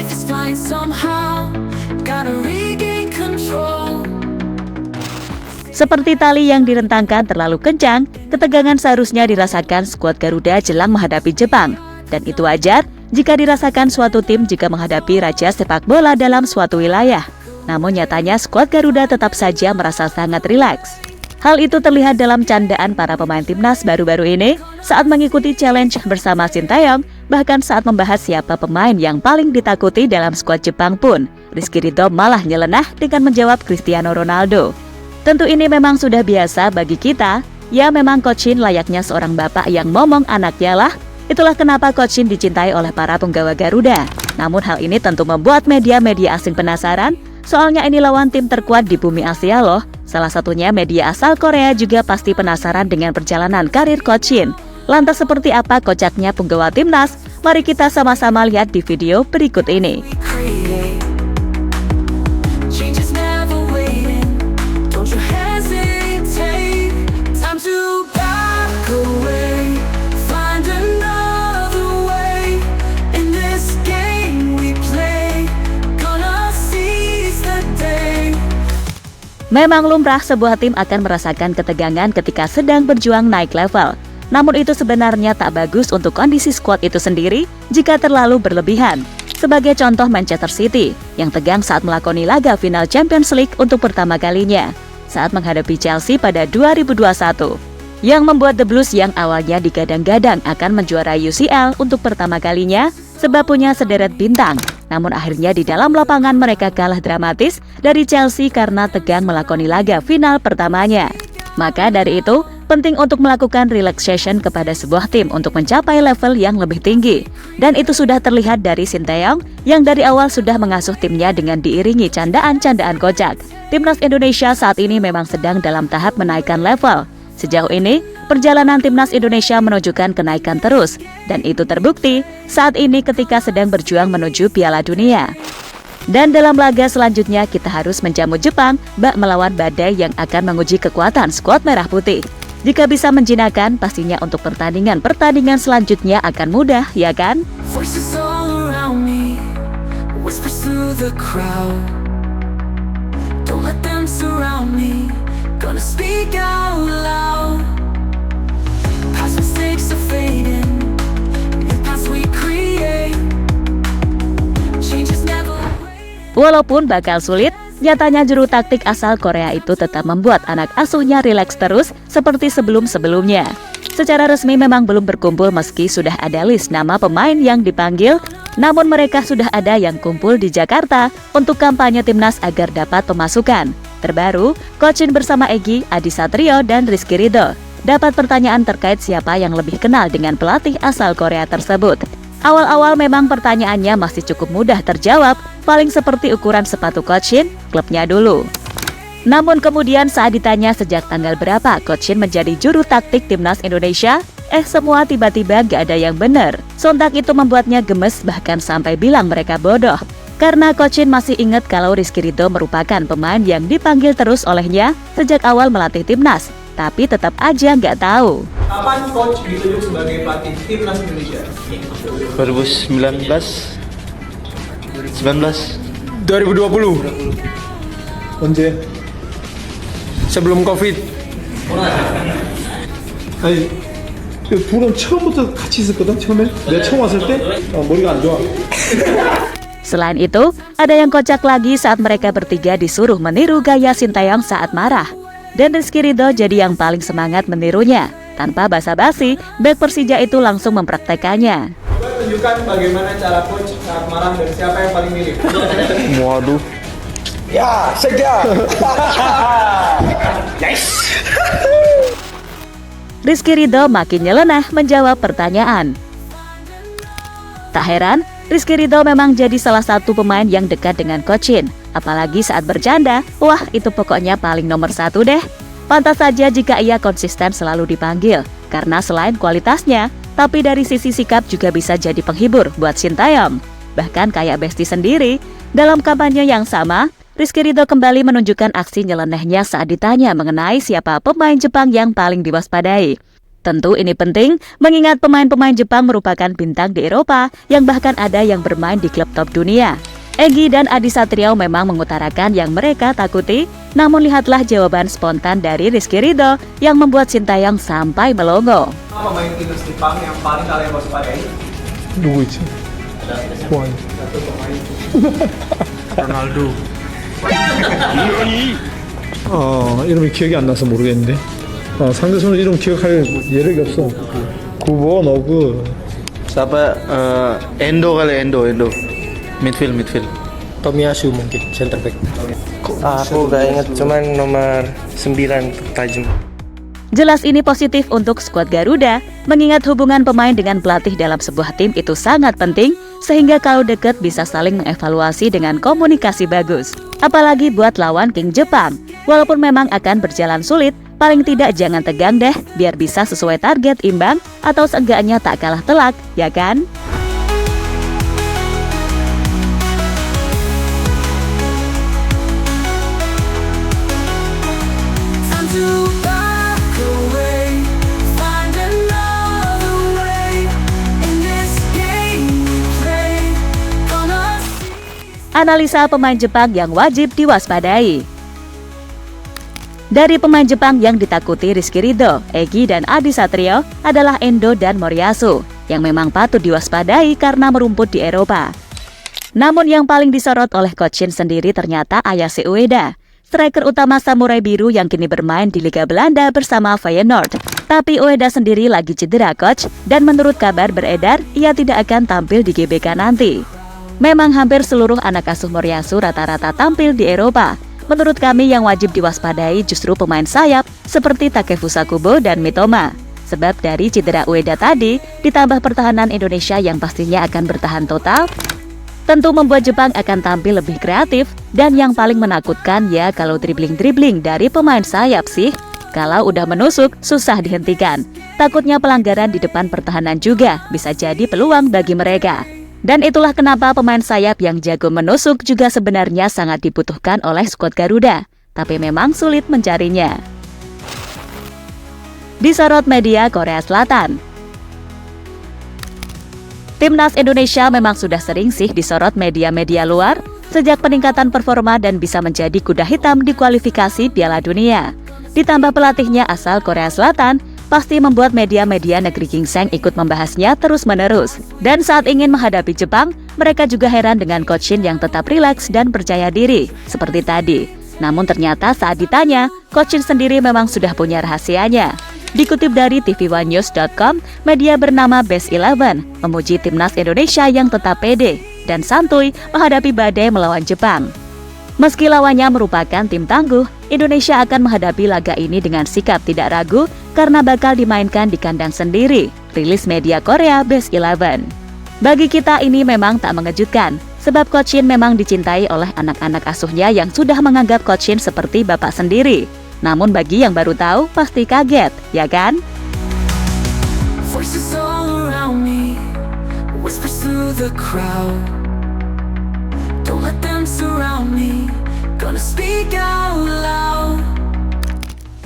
Life is fine somehow, gotta regain control. Seperti tali yang direntangkan terlalu kencang, ketegangan seharusnya dirasakan skuad Garuda jelang menghadapi Jepang. Dan itu wajar jika dirasakan suatu tim jika menghadapi raja sepak bola dalam suatu wilayah. Namun nyatanya skuad Garuda tetap saja merasa sangat rileks. Hal itu terlihat dalam candaan para pemain timnas baru-baru ini saat mengikuti challenge bersama Sintayong, bahkan saat membahas siapa pemain yang paling ditakuti dalam skuad Jepang pun. Rizky Ridho malah nyeleneh dengan menjawab Cristiano Ronaldo. Tentu ini memang sudah biasa bagi kita, ya memang Coach Shin layaknya seorang bapak yang ngomong anaknya lah. Itulah kenapa Coach Shin dicintai oleh para penggawa Garuda. Namun hal ini tentu membuat media-media asing penasaran, soalnya ini lawan tim terkuat di bumi Asia loh. Salah satunya media asal Korea juga pasti penasaran dengan perjalanan karir Coach Shin. Lantas seperti apa kocaknya penggawa timnas? Mari kita sama-sama lihat di video berikut ini. Memang lumrah sebuah tim akan merasakan ketegangan ketika sedang berjuang naik level. Namun itu sebenarnya tak bagus untuk kondisi skuad itu sendiri jika terlalu berlebihan. Sebagai contoh Manchester City yang tegang saat melakoni laga final Champions League untuk pertama kalinya saat menghadapi Chelsea pada 2021. Yang membuat The Blues yang awalnya digadang-gadang akan menjuarai UCL untuk pertama kalinya sebab punya sederet bintang. Namun akhirnya di dalam lapangan mereka kalah dramatis dari Chelsea karena tegang melakoni laga final pertamanya. Maka dari itu, penting untuk melakukan relaxation kepada sebuah tim untuk mencapai level yang lebih tinggi. Dan itu sudah terlihat dari Sintayong yang dari awal sudah mengasuh timnya dengan diiringi candaan-candaan kocak. Timnas Indonesia saat ini memang sedang dalam tahap menaikkan level. Sejauh ini, perjalanan timnas Indonesia menunjukkan kenaikan terus, dan itu terbukti saat ini ketika sedang berjuang menuju Piala Dunia. Dan dalam laga selanjutnya kita harus menjamu Jepang bak melawan badai yang akan menguji kekuatan skuad merah putih. Jika bisa menjinakkan, pastinya untuk pertandingan selanjutnya akan mudah, ya kan? Voices all around me, whispers through the crowd. Don't let them surround me, gonna speak out loud. Past mistakes are fading, new paths we create. Change is never waiting. Walaupun bakal sulit, nyatanya juru taktik asal Korea itu tetap membuat anak asuhnya rileks terus seperti sebelum-sebelumnya. Secara resmi memang belum berkumpul meski sudah ada list nama pemain yang dipanggil, namun mereka sudah ada yang kumpul di Jakarta untuk kampanye timnas agar dapat pemasukan. Terbaru, Coach Shin bersama Egy, Adi Satrio, dan Rizky Ridho dapat pertanyaan terkait siapa yang lebih kenal dengan pelatih asal Korea tersebut. Awal-awal memang pertanyaannya masih cukup mudah terjawab, paling seperti ukuran sepatu Coach Shin, klubnya dulu. Namun kemudian saat ditanya sejak tanggal berapa Coach Shin menjadi juru taktik timnas Indonesia, semua tiba-tiba gak ada yang benar. Sontak itu membuatnya gemes bahkan sampai bilang mereka bodoh. Karena Coach Shin masih ingat kalau Rizky Ridho merupakan pemain yang dipanggil terus olehnya sejak awal melatih timnas, tapi tetap aja nggak tahu. Kapan Coach ditunjuk sebagai pelatih timnas Indonesia? 2019 2020. 언제? sebelum COVID. 아니, 둘은 처음부터 같이 있었거든. 처음에 내가 처음 왔을 때 머리가 안 좋아. Selain itu, ada yang kocak lagi saat mereka bertiga disuruh meniru gaya Sintayong saat marah. Dan Rizky Ridho jadi yang paling semangat menirunya. Tanpa basa-basi, bek Persija itu langsung mempraktekannya. Coba tunjukkan bagaimana cara coach saat marah dan siapa yang paling mirip. Waduh. Ya, segar. Yes. Rizky Ridho makin nyeleneh menjawab pertanyaan. Tak heran, Rizky Ridho memang jadi salah satu pemain yang dekat dengan Coach Shin. Apalagi saat bercanda, wah itu pokoknya paling nomor satu deh. Pantas saja jika ia konsisten selalu dipanggil, karena selain kualitasnya, tapi dari sisi sikap juga bisa jadi penghibur buat Sintayong. Bahkan kayak Besti sendiri, dalam kampanye yang sama, Rizky Ridho kembali menunjukkan aksi nyelenehnya saat ditanya mengenai siapa pemain Jepang yang paling diwaspadai. Tentu ini penting mengingat pemain-pemain Jepang merupakan bintang di Eropa yang bahkan ada yang bermain di klub top dunia. Egy dan Adi Satrio memang mengutarakan yang mereka takuti, namun lihatlah jawaban spontan dari Rizky Ridho yang membuat Sintayong sampai melongo. Pemain timnas Jepang yang paling kalian waspadai? 누구 있지? 좋아요. Satu pemain. Ronaldo. 이름이 기억이 안 나서 모르겠는데. 상대 선수 이름 기억할 여력이 없어. 구보, 너구. Siapa? Endo kali, Endo. Midfield. Tomiyasu mungkin center back. Aku gak inget, cuman nomor 9 tajam. Jelas ini positif untuk skuad Garuda, mengingat hubungan pemain dengan pelatih dalam sebuah tim itu sangat penting, sehingga kalau dekat bisa saling mengevaluasi dengan komunikasi bagus. Apalagi buat lawan King Jepang. Walaupun memang akan berjalan sulit, paling tidak jangan tegang deh, biar bisa sesuai target imbang atau seenggaknya tak kalah telak, ya kan? Time to back away, find another way. In this game we play, gonna see. Analisa pemain Jepang yang wajib diwaspadai. Dari pemain Jepang yang ditakuti Rizky Ridho, Egy dan Adi Satrio adalah Endo dan Moriyasu, yang memang patut diwaspadai karena merumput di Eropa. Namun yang paling disorot oleh Coach Shin sendiri ternyata Ayase Ueda, striker utama Samurai Biru yang kini bermain di Liga Belanda bersama Feyenoord. Tapi Ueda sendiri lagi cedera coach, dan menurut kabar beredar, ia tidak akan tampil di GBK nanti. Memang hampir seluruh anak asuh Moriyasu rata-rata tampil di Eropa. Menurut kami yang wajib diwaspadai justru pemain sayap seperti Takefusa Kubo dan Mitoma. Sebab dari cedera Ueda tadi, ditambah pertahanan Indonesia yang pastinya akan bertahan total, tentu membuat Jepang akan tampil lebih kreatif. Dan yang paling menakutkan ya kalau dribbling-dribbling dari pemain sayap sih. Kalau udah menusuk, susah dihentikan. Takutnya pelanggaran di depan pertahanan juga bisa jadi peluang bagi mereka. Dan itulah kenapa pemain sayap yang jago menusuk juga sebenarnya sangat dibutuhkan oleh skuad Garuda. Tapi memang sulit mencarinya. Disorot media Korea Selatan. Timnas Indonesia memang sudah sering sih disorot media-media luar sejak peningkatan performa dan bisa menjadi kuda hitam di kualifikasi Piala Dunia. Ditambah pelatihnya asal Korea Selatan, pasti membuat media-media negeri gingseng ikut membahasnya terus-menerus. Dan saat ingin menghadapi Jepang, mereka juga heran dengan Coach Shin yang tetap rileks dan percaya diri, seperti tadi. Namun ternyata saat ditanya, Coach Shin sendiri memang sudah punya rahasianya. Dikutip dari tv1news.com, media bernama Best 11 memuji timnas Indonesia yang tetap pede dan santuy menghadapi badai melawan Jepang. Meski lawannya merupakan tim tangguh, Indonesia akan menghadapi laga ini dengan sikap tidak ragu karena bakal dimainkan di kandang sendiri, rilis media Korea Best 11. Bagi kita ini memang tak mengejutkan, sebab Coach Shin memang dicintai oleh anak-anak asuhnya yang sudah menganggap Coach Shin seperti bapak sendiri. Namun bagi yang baru tahu, pasti kaget, ya kan? Voices all around me, whispers through the crowd. Don't let them surround me, gonna speak out loud.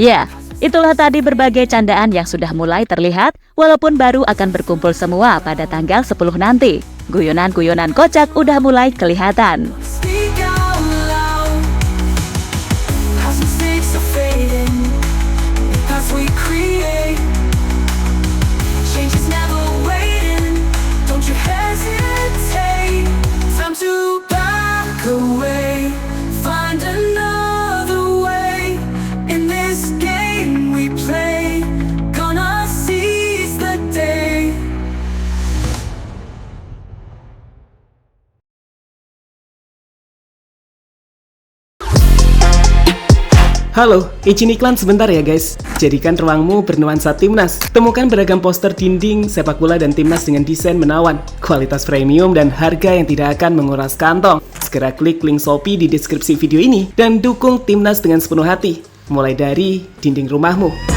Ya, itulah tadi berbagai candaan yang sudah mulai terlihat, walaupun baru akan berkumpul semua pada tanggal 10 nanti. Guyonan-guyonan kocak udah mulai kelihatan. Speak out loud. As mistakes are fading, as we create, change is never waiting. Don't you hesitate. Time to back away, find another way. In this game we play, gonna seize the day. Halo, izin iklan sebentar ya guys. Jadikan ruangmu bernuansa timnas. Temukan beragam poster dinding, sepak bola dan timnas dengan desain menawan, kualitas premium dan harga yang tidak akan menguras kantong. Segera klik link Shopee di deskripsi video ini dan dukung timnas dengan sepenuh hati. Mulai dari dinding rumahmu.